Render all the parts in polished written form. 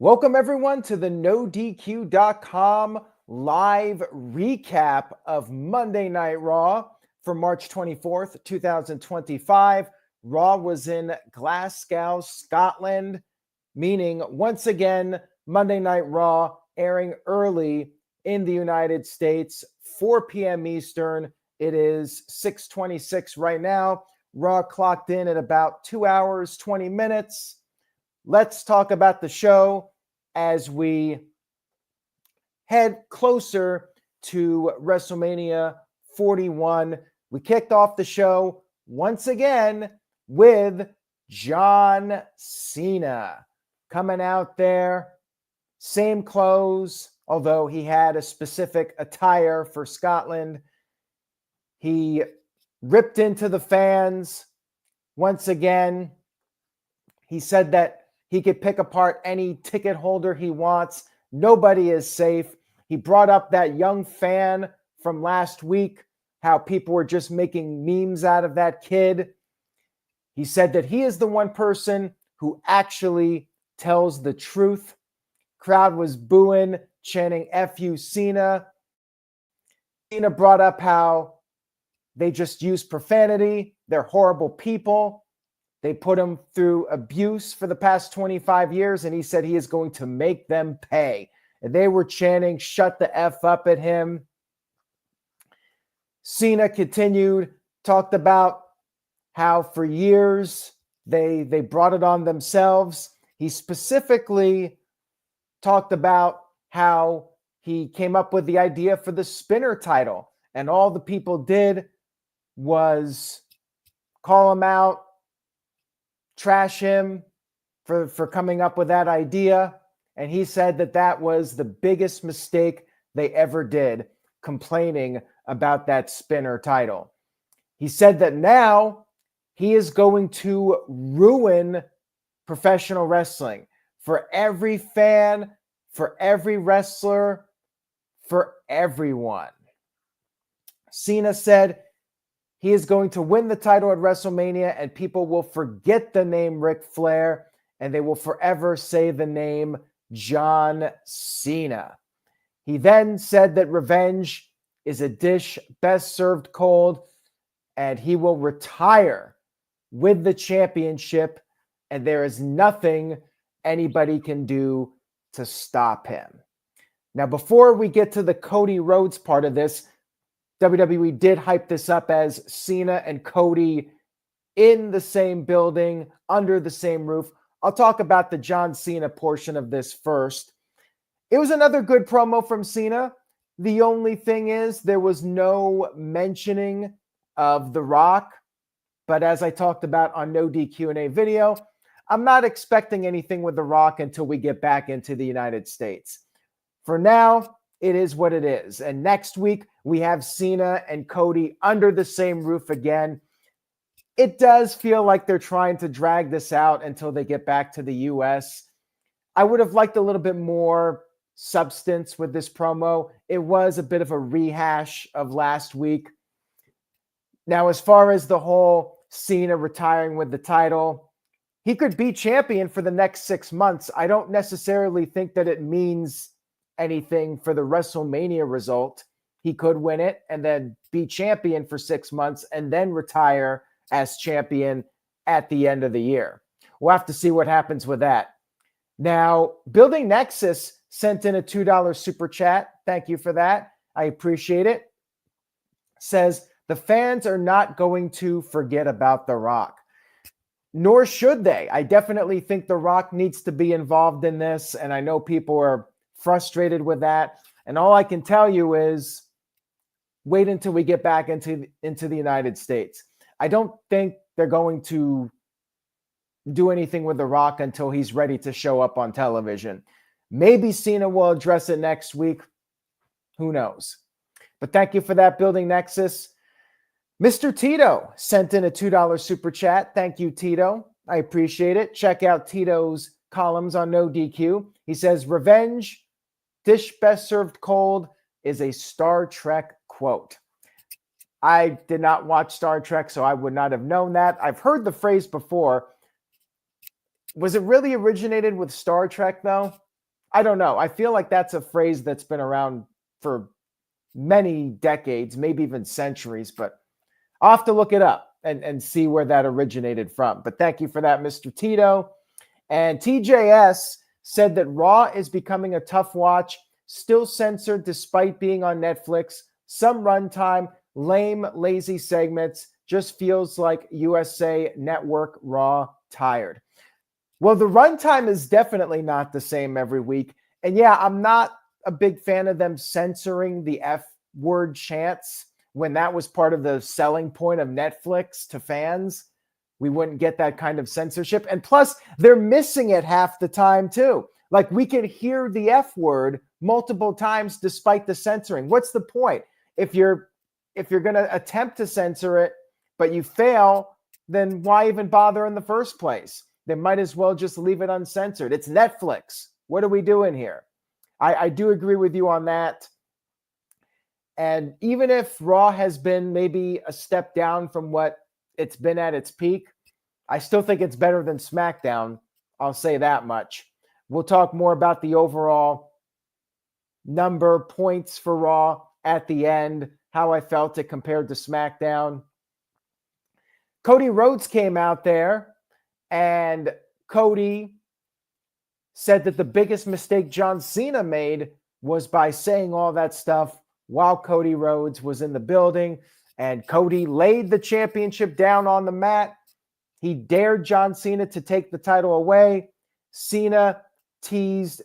Welcome, everyone, to the NoDQ.com live recap of Monday Night Raw for March 24th, 2025. Raw was in Glasgow, Scotland, meaning once again, Monday Night Raw airing early in the United States, 4 p.m. Eastern. It is 6:26 right now. Raw clocked in at about 2 hours, 20 minutes. Let's talk about the show as we head closer to WrestleMania 41. We kicked off the show once again with John Cena coming out there, same clothes, although he had a specific attire for Scotland. He ripped into the fans once again. He said that he could pick apart any ticket holder he wants. Nobody is safe. He brought up that young fan from last week, how people were just making memes out of that kid. He said that he is the one person who actually tells the truth. Crowd was booing, chanting "F you, Cena." Cena brought up how they just use profanity. They're horrible people. They put him through abuse for the past 25 years, and he said he is going to make them pay. And they were chanting, "Shut the F up" at him. Cena continued, talked about how for years they brought it on themselves. He specifically talked about how he came up with the idea for the spinner title, and all the people did was call him out, trash him for coming up with that idea. And he said that that was the biggest mistake they ever did, complaining about that spinner title. He said that now he is going to ruin professional wrestling for every fan, for every wrestler, for everyone. Cena said he is going to win the title at WrestleMania, and people will forget the name Ric Flair, and they will forever say the name John Cena. He then said that revenge is a dish best served cold, and he will retire with the championship, and there is nothing anybody can do to stop him. Now, before we get to the Cody Rhodes part of this, WWE did hype this up as Cena and Cody in the same building, under the same roof. I'll talk about the John Cena portion of this first. It was another good promo from Cena. The only thing is there was no mentioning of The Rock. But as I talked about on No DQ&A video, I'm not expecting anything with The Rock until we get back into the United States. For now, it is what it is. And next week, we have Cena and Cody under the same roof again. It does feel like they're trying to drag this out until they get back to the US. I would have liked a little bit more substance with this promo. It was a bit of a rehash of last week. Now, as far as the whole Cena retiring with the title, he could be champion for the next 6 months. I don't necessarily think that it means anything for the WrestleMania result. He could win it and then be champion for 6 months and then retire as champion at the end of the year. We'll have to see what happens with that. Now, Building Nexus sent in a $2 super chat. Thank you for that. I appreciate it. Says, the fans are not going to forget about The Rock. Nor should they. I definitely think The Rock needs to be involved in this, and I know people are frustrated with that. And all I can tell you is wait until we get back into the United States. I don't think they're going to do anything with The Rock until he's ready to show up on television. Maybe Cena will address it next week. Who knows? But thank you for that, Building Nexus. Mr. Tito sent in a $2 super chat. Thank you, Tito. I appreciate it. Check out Tito's columns on No DQ. He says, revenge, dish best served cold, is a Star Trek quote. I did not watch Star Trek, so I would not have known that. I've heard the phrase before. Was it really originated with Star Trek, though? I don't know. I feel like that's a phrase that's been around for many decades, maybe even centuries, but I'll have to look it up and see where that originated from. But thank you for that, Mr. Tito. And TJS said that Raw is becoming a tough watch, still censored despite being on Netflix. Some runtime, lame, lazy segments, just feels like USA Network Raw tired. Well, the runtime is definitely not the same every week. And yeah, I'm not a big fan of them censoring the F word chants when that was part of the selling point of Netflix to fans. We wouldn't get that kind of censorship. And plus, they're missing it half the time too. Like, we can hear the F word multiple times despite the censoring. What's the point? If you're going to attempt to censor it, but you fail, then why even bother in the first place? They might as well just leave it uncensored. It's Netflix. What are we doing here? I do agree with you on that. And even if Raw has been maybe a step down from what it's been at its peak, I still think it's better than SmackDown. I'll say that much. We'll talk more about the overall number points for Raw at the end, how I felt it compared to SmackDown. Cody Rhodes came out there, and Cody said that the biggest mistake John Cena made was by saying all that stuff while Cody Rhodes was in the building. And Cody laid the championship down on the mat. He dared John Cena to take the title away. Cena teased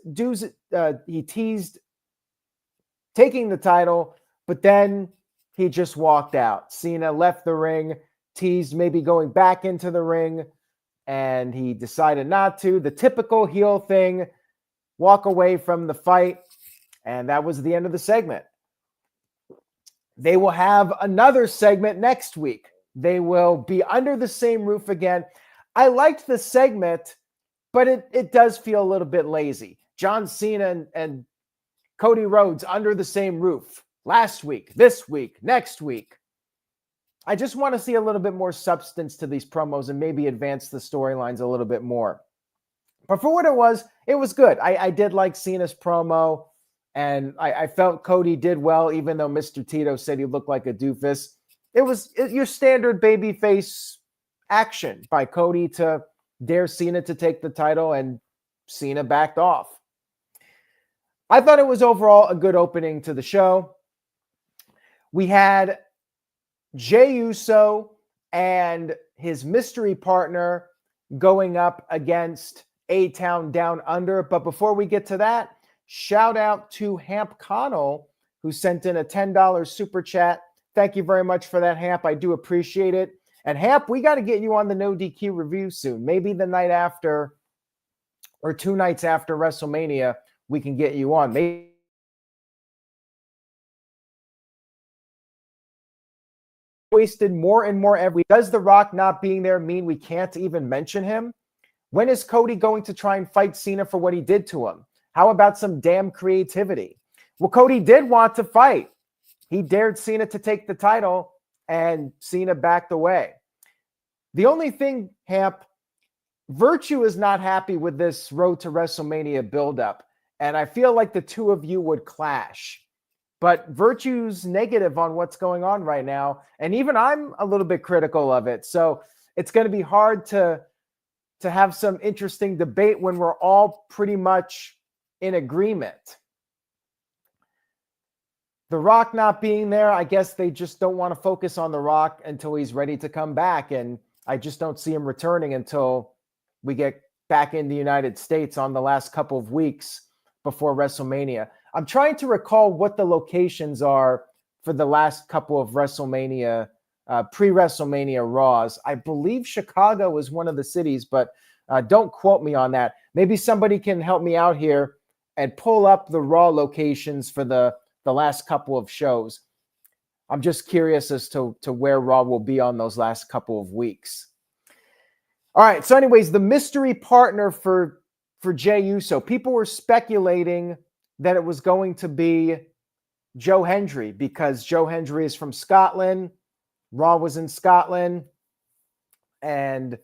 taking the title, but then he just walked out. Cena left the ring, teased maybe going back into the ring, and he decided not to. The typical heel thing, walk away from the fight, and that was the end of the segment. They will have another segment next week. They will be under the same roof again. I liked the segment, but it does feel a little bit lazy. John Cena and Cody Rhodes under the same roof last week, this week, next week. I just want to see a little bit more substance to these promos and maybe advance the storylines a little bit more. But for what it was good. I did like Cena's promo, and I felt Cody did well, even though Mr. Tito said he looked like a doofus. It was your standard babyface action by Cody to dare Cena to take the title, and Cena backed off. I thought it was overall a good opening to the show. We had Jey Uso and his mystery partner going up against A-Town Down Under. But before we get to that, shout out to Hamp Connell, who sent in a $10 super chat. Thank you very much for that, Hamp. I do appreciate it. And Hamp, we got to get you on the No DQ review soon. Maybe the night after or 2 nights after WrestleMania, we can get you on. Maybe wasted more and more every. Does The Rock not being there mean we can't even mention him? When is Cody going to try and fight Cena for what he did to him? How about some damn creativity? Well, Cody did want to fight. He dared Cena to take the title, and Cena backed away. The only thing, Hamp, Virtue is not happy with this Road to WrestleMania buildup, and I feel like the two of you would clash. But Virtue's negative on what's going on right now, and even I'm a little bit critical of it. So it's going to be hard to have some interesting debate when we're all pretty much in agreement. The Rock not being there, I guess they just don't want to focus on The Rock until he's ready to come back. And I just don't see him returning until we get back in the United States on the last couple of weeks before WrestleMania. I'm trying to recall what the locations are for the last couple of WrestleMania, pre-WrestleMania Raws. I believe Chicago is one of the cities, but don't quote me on that. Maybe somebody can help me out here and pull up the Raw locations for the last couple of shows. I'm just curious as to where Raw will be on those last couple of weeks. All right, so anyways, the mystery partner for Jey Uso. People were speculating that it was going to be Joe Hendry because Joe Hendry is from Scotland. Raw was in Scotland, and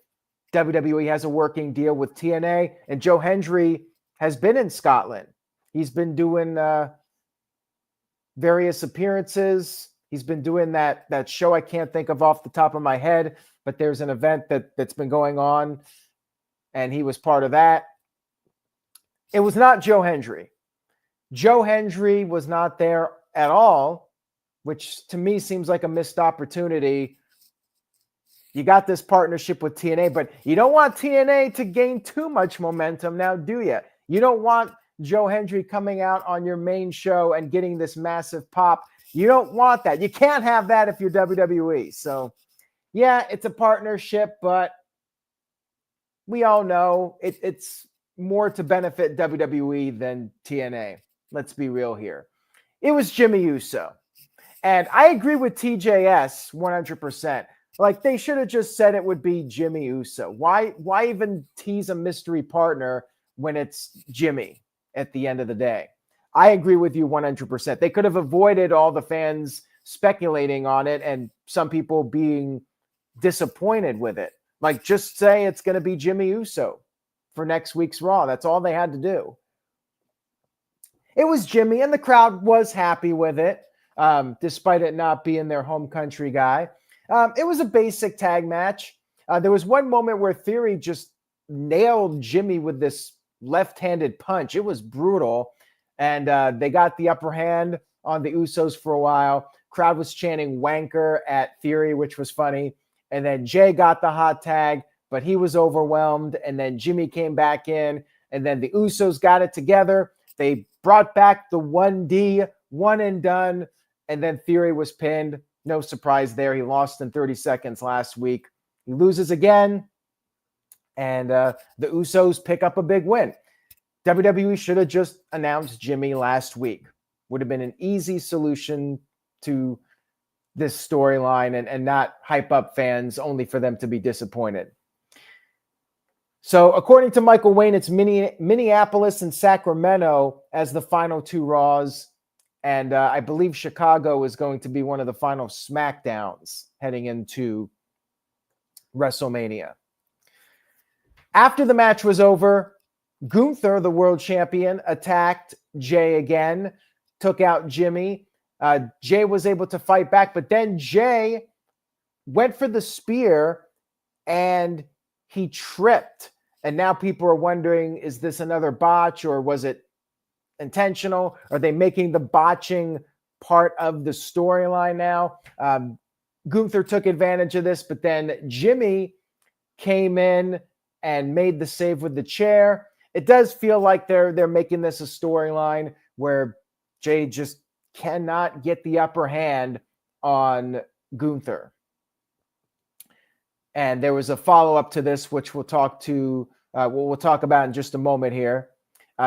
WWE has a working deal with TNA, and Joe Hendry has been in Scotland. He's been doing various appearances. He's been doing that show I can't think of off the top of my head, but there's an event that's been going on, and he was part of that. It was not Joe Hendry. Joe Hendry was not there at all, which to me seems like a missed opportunity. You got this partnership with TNA, but you don't want TNA to gain too much momentum now, do you? You don't want Joe Hendry coming out on your main show and getting this massive pop. You don't want that. You can't have that if you're WWE. So, yeah, it's a partnership, but we all know it's more to benefit WWE than TNA. Let's be real here. It was Jimmy Uso. And I agree with TJS 100%. Like, they should have just said it would be Jimmy Uso. Why even tease a mystery partner when it's Jimmy at the end of the day? I agree with you 100%. They could have avoided all the fans speculating on it and some people being disappointed with it. Like, just say it's going to be Jimmy Uso for next week's Raw. That's all they had to do. It was Jimmy, and the crowd was happy with it, despite it not being their home country guy. It was a basic tag match. There was one moment where Theory just nailed Jimmy with this left-handed punch. It was brutal, and they got the upper hand on the Usos for a while. Crowd was chanting wanker at Theory, which was funny. And then Jey got the hot tag, but he was overwhelmed. And then Jimmy came back in, and then the Usos got it together. They brought back the 1D, one and done, and then Theory was pinned. No surprise there. He lost in 30 seconds last week. He loses again, and the Usos pick up a big win. WWE should have just announced Jimmy last week. Would have been an easy solution to this storyline and not hype up fans only for them to be disappointed. So according to Michael Wayne, it's Minneapolis and Sacramento as the final two Raws. And I believe Chicago is going to be one of the final SmackDowns heading into WrestleMania. After the match was over, Gunther, the world champion, attacked Jey again, took out Jimmy. Jey was able to fight back, but then Jey went for the spear and he tripped. And now people are wondering, is this another botch or was it intentional? Are they making the botching part of the storyline now? Gunther took advantage of this, but then Jimmy came in and made the save with the chair. It does feel like they're making this a storyline where Jey just cannot get the upper hand on Gunther. And there was a follow-up to this, which we'll talk about in just a moment here.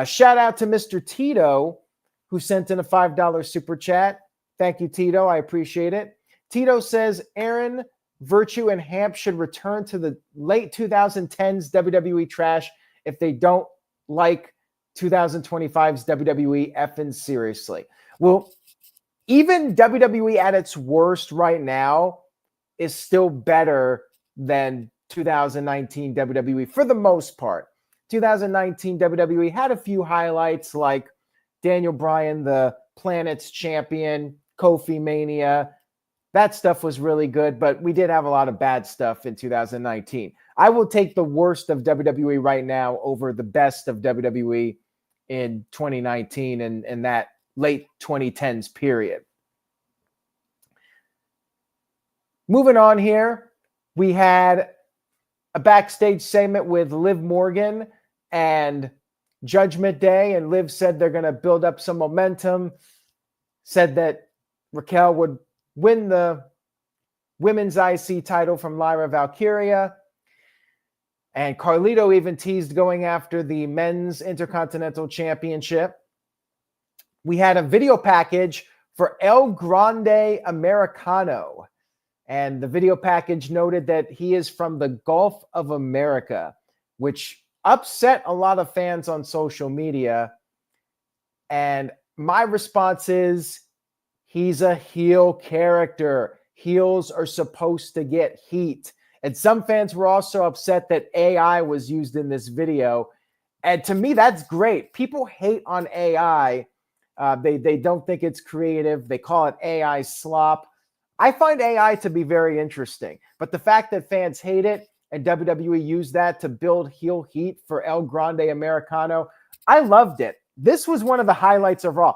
Shout out to Mr. Tito, who sent in a $5 super chat. Thank you, Tito. I appreciate it. Tito says, Aaron, Virtue, and Hamp should return to the late 2010s WWE trash if they don't like 2025's WWE effing seriously. Well, even WWE at its worst right now is still better than 2019 WWE for the most part. 2019 WWE had a few highlights like Daniel Bryan, the Planet's champion, Kofi Mania. That stuff was really good, but we did have a lot of bad stuff in 2019. I will take the worst of WWE right now over the best of WWE in 2019 and that late 2010s period. Moving on here, we had a backstage segment with Liv Morgan and Judgment Day, and Liv said they're going to build up some momentum, said that Raquel would win the women's IC title from Lyra Valkyria, and Carlito even teased going after the men's Intercontinental Championship. We had a video package for El Grande Americano, and the video package noted that he is from the Gulf of America, which upset a lot of fans on social media. And my response is, he's a heel character. Heels are supposed to get heat. And some fans were also upset that AI was used in this video. And to me, that's great. People hate on AI. They don't think it's creative. They call it AI slop. I find AI to be very interesting. But the fact that fans hate it and WWE used that to build heel heat for El Grande Americano, I loved it. This was one of the highlights of Raw.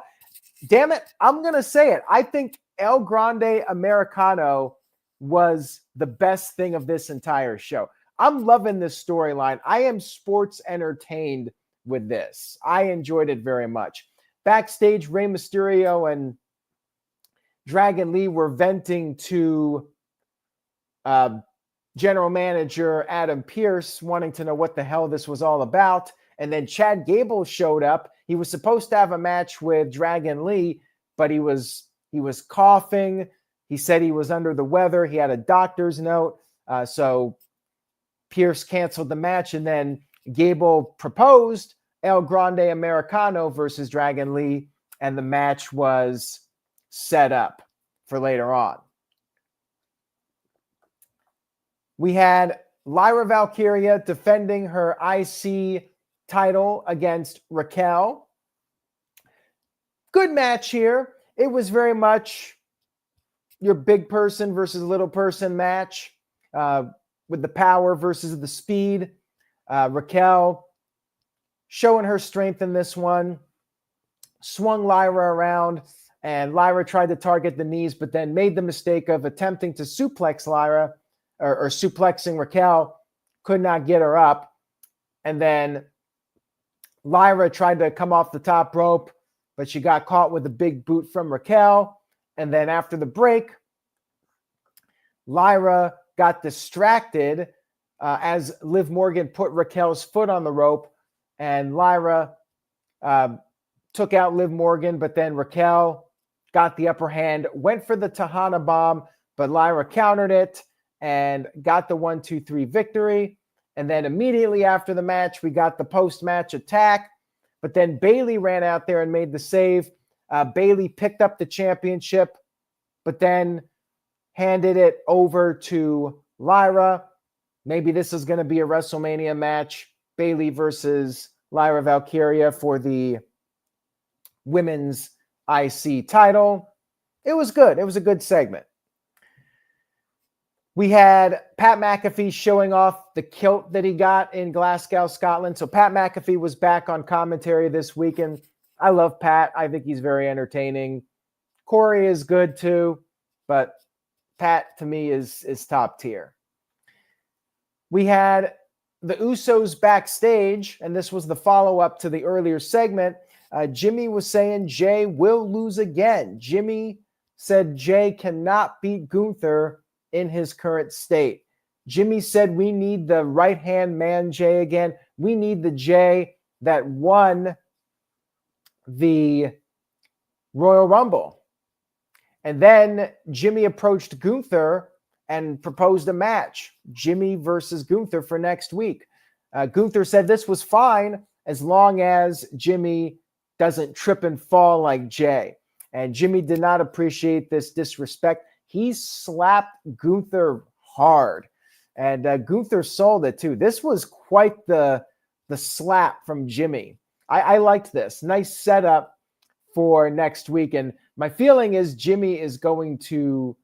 Damn it, I'm going to say it. I think El Grande Americano was the best thing of this entire show. I'm loving this storyline. I am sports entertained with this. I enjoyed it very much. Backstage, Rey Mysterio and Dragon Lee were venting to general manager Adam Pearce, wanting to know what the hell this was all about. And then Chad Gable showed up. He was supposed to have a match with Dragon Lee, but he was coughing. He said he was under the weather. He had a doctor's note. So Pearce canceled the match, and then Gable proposed El Grande Americano versus Dragon Lee, and the match was set up for later on. We had Lyra Valkyria defending her IC title against Raquel. Good match here. It was very much your big person versus little person match with the power versus the speed. Raquel showing her strength in this one. Swung Lyra around, and Lyra tried to target the knees, but then made the mistake of attempting to suplex Lyra or suplexing Raquel. Could not get her up. And then Lyra tried to come off the top rope, but she got caught with a big boot from Raquel. And then after the break, Lyra got distracted as Liv Morgan put Raquel's foot on the rope, and Lyra took out Liv Morgan, but then Raquel got the upper hand, went for the Tejana bomb, but Lyra countered it and got the 1-2-3 victory. And then immediately after the match, we got the post-match attack. But then Bayley ran out there and made the save. Bayley picked up the championship, but then handed it over to Lyra. Maybe this is going to be a WrestleMania match. Bayley versus Lyra Valkyria for the women's IC title. It was good. It was a good segment. We had Pat McAfee showing off the kilt that he got in Glasgow, Scotland. So Pat McAfee was back on commentary this week, and I love Pat. I think he's very entertaining. Corey is good too, but Pat to me is top tier. We had the Usos backstage, and this was the follow-up to the earlier segment. Jimmy was saying Jey will lose again. Jimmy said Jey cannot beat Gunther in his current state. Jimmy said we need the right-hand man Jey again. We need the Jey that won the Royal Rumble. And then Jimmy approached Gunther and proposed a match, Jimmy versus Gunther for next week. Gunther said this was fine as long as Jimmy doesn't trip and fall like Jey. And Jimmy did not appreciate this disrespect. He slapped Gunther hard, and Gunther sold it too. This was quite the slap from Jimmy. I liked this. Nice setup for next week. And my feeling is Jimmy is going to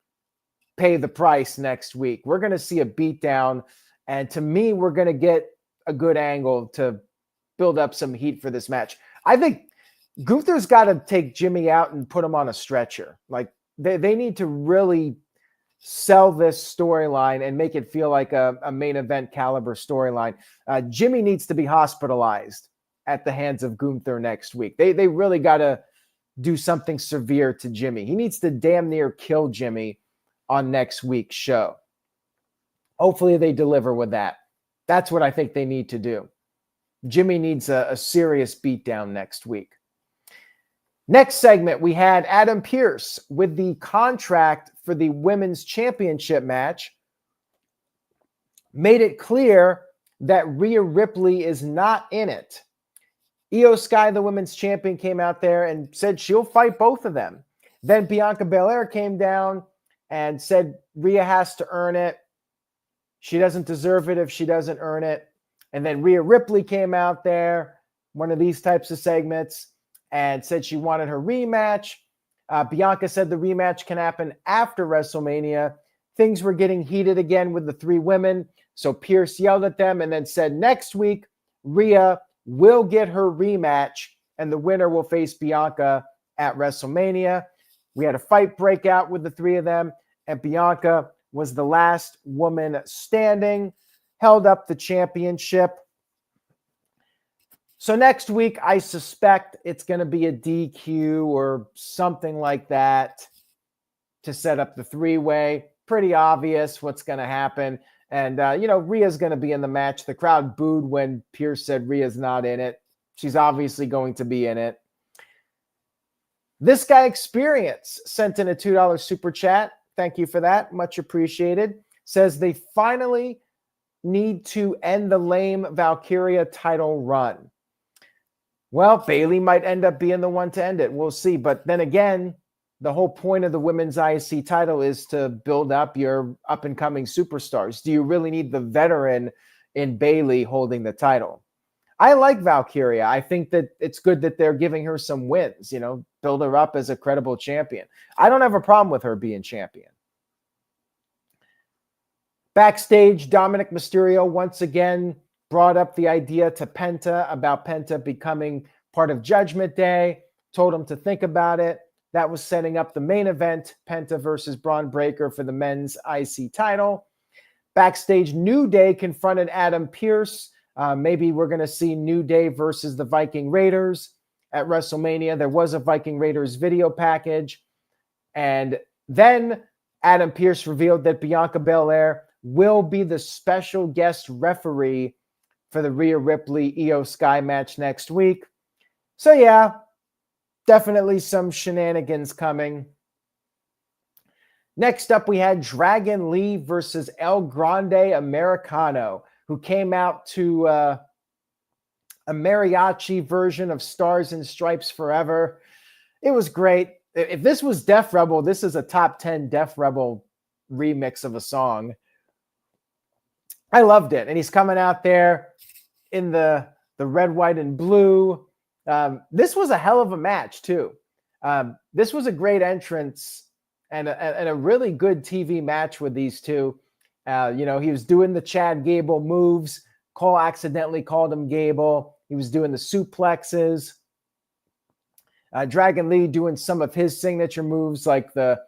pay the price next week. We're going to see a beatdown, and to me, we're going to get a good angle to build up some heat for this match. I think Gunther's got to take Jimmy out and put him on a stretcher. Like, they need to really sell this storyline and make it feel like a main event caliber storyline. Jimmy needs to be hospitalized at the hands of Gunther next week. They really got to do something severe to Jimmy. He needs to damn near kill Jimmy on next week's show. Hopefully they deliver with that. That's what I think they need to do. Jimmy needs a serious beatdown next week. Next segment, we had Adam Pearce with the contract for the women's championship match. Made it clear that Rhea Ripley is not in it. Io Sky, the women's champion, came out there and said she'll fight both of them. Then Bianca Belair came down and said Rhea has to earn it. She doesn't deserve it if she doesn't earn it. And then Rhea Ripley came out there, one of these types of segments, and said she wanted her rematch. Bianca said the rematch can happen after WrestleMania. Things were getting heated again with the three women. So Pierce yelled at them and then said next week, Rhea will get her rematch and the winner will face Bianca at WrestleMania. We had a fight break out with the three of them, and Bianca was the last woman standing, held up the championship. So next week, I suspect it's going to be a DQ or something like that to set up the three-way. Pretty obvious what's going to happen. And, Rhea's going to be in the match. The crowd booed when Pierce said Rhea's not in it. She's obviously going to be in it. This guy Experience sent in a $2 super chat. Thank you for that. Much appreciated. Says they finally need to end the lame Valkyria title run. Well, Bayley might end up being the one to end it. We'll see. But then again, the whole point of the women's IC title is to build up your up-and-coming superstars. Do you really need the veteran in Bayley holding the title? I like Valkyria. I think that it's good that they're giving her some wins, build her up as a credible champion. I don't have a problem with her being champion. Backstage, Dominic Mysterio once again brought up the idea to Penta about Penta becoming part of Judgment Day, told him to think about it. That was setting up the main event, Penta versus Braun Breaker for the men's IC title. Backstage, New Day confronted Adam Pearce. Maybe we're going to see New Day versus the Viking Raiders at WrestleMania. There was a Viking Raiders video package. And then Adam Pearce revealed that Bianca Belair will be the special guest referee for the Rhea Ripley Io Sky match next week. So yeah, definitely some shenanigans coming. Next up, we had Dragon Lee versus El Grande Americano, who came out to a mariachi version of Stars and Stripes Forever. It was great. If this was Def Rebel, this is a top 10 Def Rebel remix of a song. I loved it. And he's coming out there in the red, white, and blue. This was a hell of a match, too. This was a great entrance and a really good TV match with these two. He was doing the Chad Gable moves. Cole accidentally called him Gable. He was doing the suplexes. Dragon Lee doing some of his signature moves like the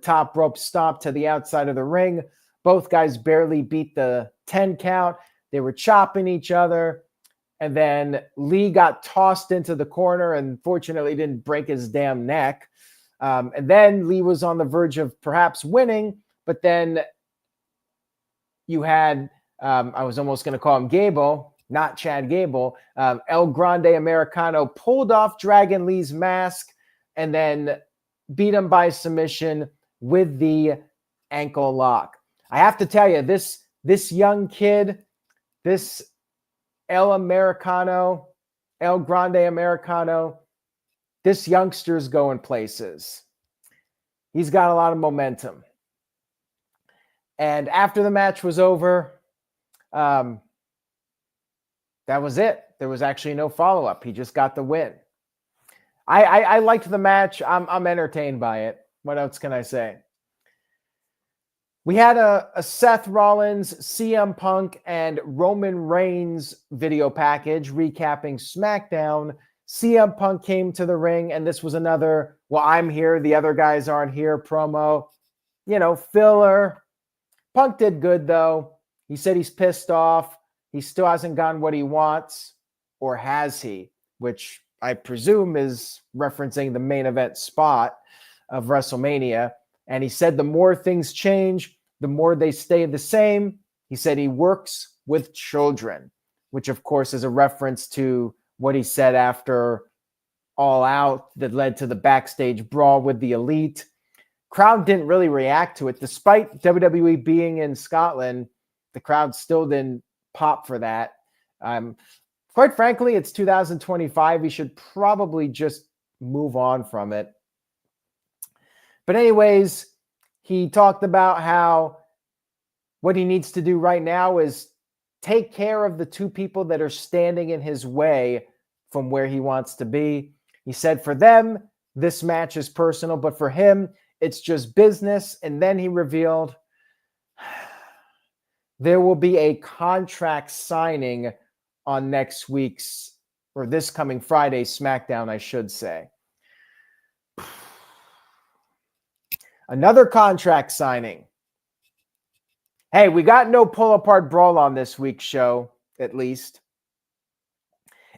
top rope stomp to the outside of the ring. Both guys barely beat the 10 count. They were chopping each other. And then Lee got tossed into the corner and fortunately didn't break his damn neck. And then Lee was on the verge of perhaps winning. But then you had, I was almost going to call him Gable, not Chad Gable. El Grande Americano pulled off Dragon Lee's mask and then beat him by submission with the ankle lock. I have to tell you, this young kid, this El Grande Americano, this youngster's going places. He's got a lot of momentum. And after the match was over, that was it. There was actually no follow-up. He just got the win. I liked the match. I'm entertained by it. What else can I say? We had a Seth Rollins, CM Punk, and Roman Reigns video package recapping SmackDown. CM Punk came to the ring, and this was another, well, I'm here, the other guys aren't here promo. Filler. Punk did good, though. He said he's pissed off. He still hasn't gotten what he wants, or has he? Which I presume is referencing the main event spot of WrestleMania. And he said the more things change, the more they stay the same. He said he works with children, which of course is a reference to what he said after All Out that led to the backstage brawl with the Elite. Crowd didn't really react to it. Despite WWE being in Scotland, the crowd still didn't pop for that. Quite frankly, it's 2025. He should probably just move on from it. But anyways, he talked about how what he needs to do right now is take care of the two people that are standing in his way from where he wants to be. He said for them, this match is personal, but for him, it's just business. And then he revealed there will be a contract signing on next week's, or this coming Friday's SmackDown, I should say. Another contract signing. Hey, we got no pull-apart brawl on this week's show, at least.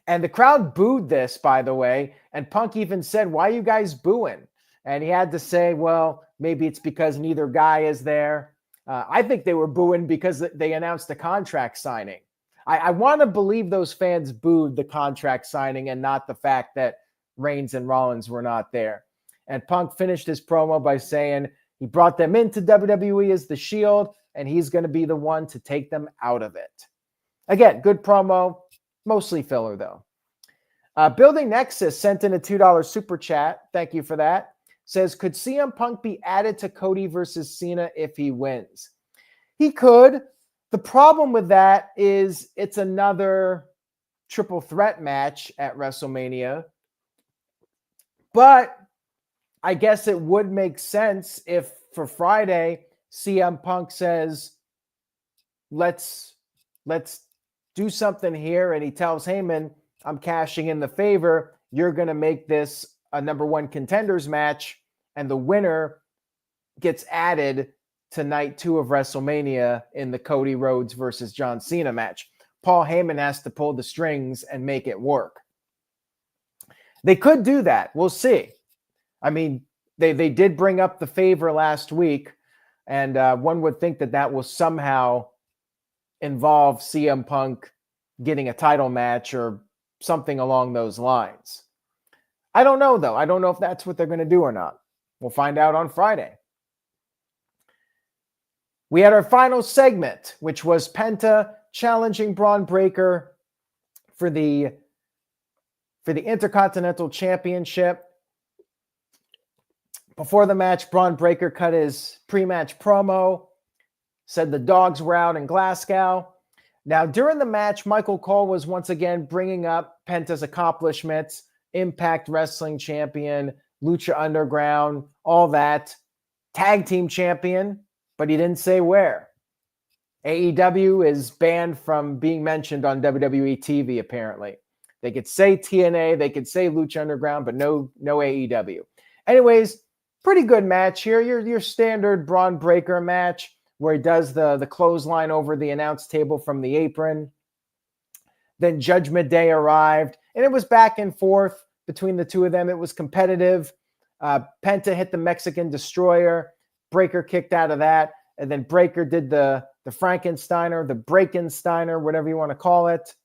And the crowd booed this, by the way. And Punk even said, why are you guys booing? And he had to say, well, maybe it's because neither guy is there. I think they were booing because they announced a contract signing. I want to believe those fans booed the contract signing and not the fact that Reigns and Rollins were not there. And Punk finished his promo by saying he brought them into WWE as the Shield, and he's going to be the one to take them out of it. Again, good promo, mostly filler though. Building Nexus sent in a $2 super chat. Thank you for that. Says, could CM Punk be added to Cody versus Cena if he wins? He could. The problem with that is it's another triple threat match at WrestleMania. But I guess it would make sense if for Friday, CM Punk says, let's do something here. And he tells Heyman, I'm cashing in the favor. You're going to make this a number one contenders match. And the winner gets added to night 2 of WrestleMania in the Cody Rhodes versus John Cena match. Paul Heyman has to pull the strings and make it work. They could do that. We'll see. I mean, they did bring up the favor last week, and one would think that will somehow involve CM Punk getting a title match or something along those lines. I don't know, though. I don't know if that's what they're going to do or not. We'll find out on Friday. We had our final segment, which was Penta challenging Braun Breaker for the Intercontinental Championship. Before the match, Braun Breaker cut his pre-match promo, said the dogs were out in Glasgow. Now, during the match, Michael Cole was once again bringing up Penta's accomplishments, Impact Wrestling Champion, Lucha Underground, all that, Tag Team Champion, but he didn't say where. AEW is banned from being mentioned on WWE TV, apparently. They could say TNA, they could say Lucha Underground, but no AEW. Anyways, pretty good match here. Your standard Braun Breaker match where he does the clothesline over the announce table from the apron. Then Judgment Day arrived, and it was back and forth between the two of them. It was competitive. Penta hit the Mexican Destroyer. Breaker kicked out of that. And then Breaker did the Frankensteiner, the Breakensteiner, whatever you want to call it.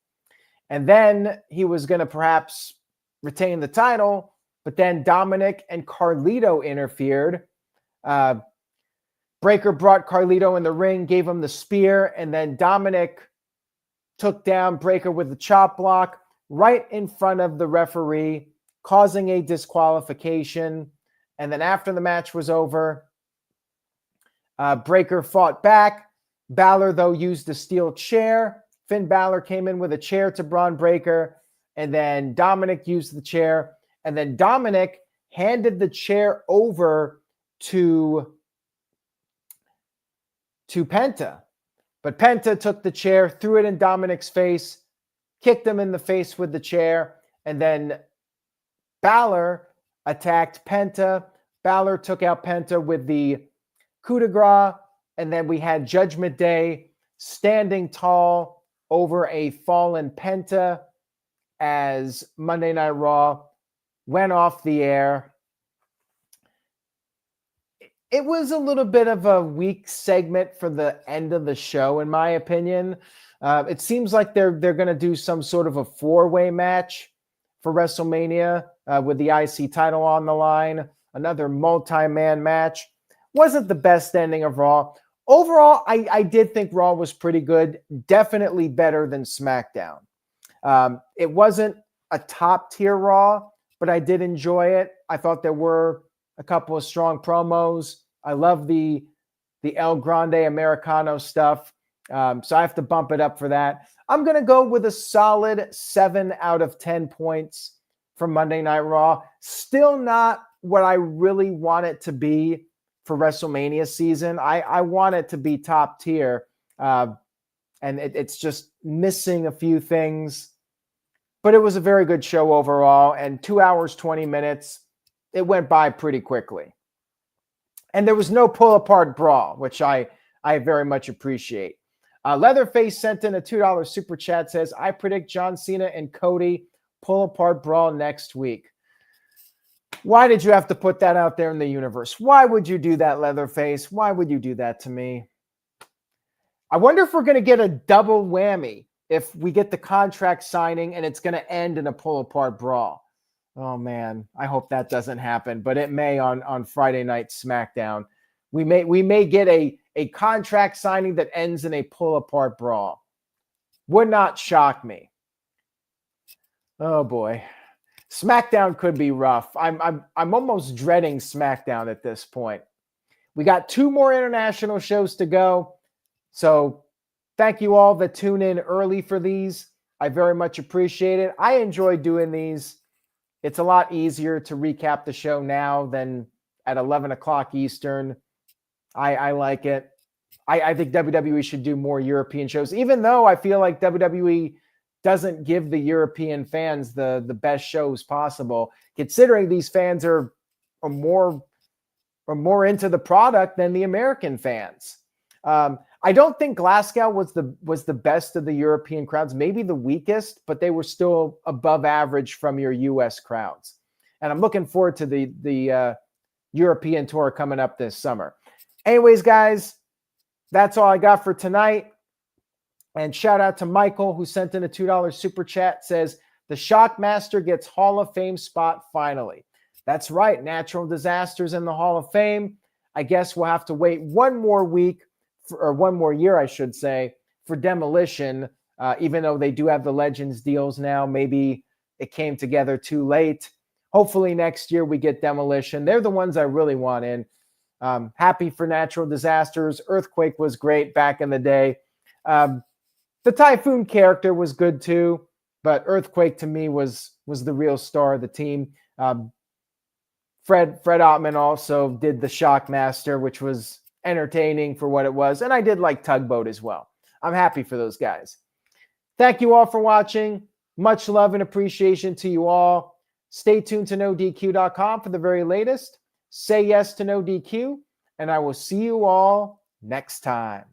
And then he was going to perhaps retain the title, but then Dominic and Carlito interfered. Breaker brought Carlito in the ring, gave him the spear, and then Dominic took down Breaker with the chop block right in front of the referee, causing a disqualification. And then after the match was over, Breaker fought back. Balor, though, used a steel chair. Finn Balor came in with a chair to Braun Breaker, and then Dominic used the chair. And then Dominic handed the chair over to Penta. But Penta took the chair, threw it in Dominic's face, kicked him in the face with the chair, and then Balor attacked Penta. Balor took out Penta with the coup de grace, and then we had Judgment Day standing tall over a fallen Penta as Monday Night Raw went off the air. It was a little bit of a weak segment for the end of the show, in my opinion. It seems like they're going to do some sort of a 4-way match for WrestleMania with the IC title on the line. Another multi-man match. Wasn't the best ending of Raw. Overall, I did think Raw was pretty good. Definitely better than SmackDown. It wasn't a top-tier Raw, but I did enjoy it. I thought there were a couple of strong promos. I love the El Grande Americano stuff. So I have to bump it up for that. I'm going to go with a solid 7 out of 10 points for Monday Night Raw. Still not what I really want it to be for WrestleMania season. I want it to be top tier. And it's just missing a few things. But it was a very good show overall. And 2 hours, 20 minutes, it went by pretty quickly. And there was no pull-apart brawl, which I very much appreciate. Leatherface sent in a $2 super chat, says, I predict John Cena and Cody pull-apart brawl next week. Why did you have to put that out there in the universe? Why would you do that, Leatherface? Why would you do that to me? I wonder if we're going to get a double whammy if we get the contract signing and it's going to end in a pull-apart brawl. Oh, man, I hope that doesn't happen, but it may on Friday Night SmackDown. We may get a contract signing that ends in a pull-apart brawl. Would not shock me. Oh, boy. SmackDown could be rough. I'm almost dreading SmackDown at this point. We got 2 more international shows to go. So thank you all that tune in early for these. I very much appreciate it. I enjoy doing these. It's a lot easier to recap the show now than at 11 o'clock Eastern. I like it. I think WWE should do more European shows, even though I feel like WWE doesn't give the European fans the best shows possible, considering these fans are more into the product than the American fans. I don't think Glasgow was the best of the European crowds, maybe the weakest, but they were still above average from your U.S. crowds. And I'm looking forward to the European tour coming up this summer. Anyways, guys, that's all I got for tonight. And shout out to Michael, who sent in a $2 super chat, says, the Shockmaster gets Hall of Fame spot finally. That's right, natural disasters in the Hall of Fame. I guess we'll have to wait one more week, or one more year, I should say, for Demolition, even though they do have the Legends deals now. Maybe it came together too late. Hopefully next year we get Demolition. They're the ones I really want in. Happy for natural disasters. Earthquake was great back in the day. The Typhoon character was good too, but Earthquake to me was the real star of the team. Fred Ottman also did the Shockmaster, which was entertaining for what it was. And I did like Tugboat as well. I'm happy for those guys. Thank you all for watching. Much love and appreciation to you all. Stay tuned to NoDQ.com for the very latest. Say yes to No DQ, and I will see you all next time.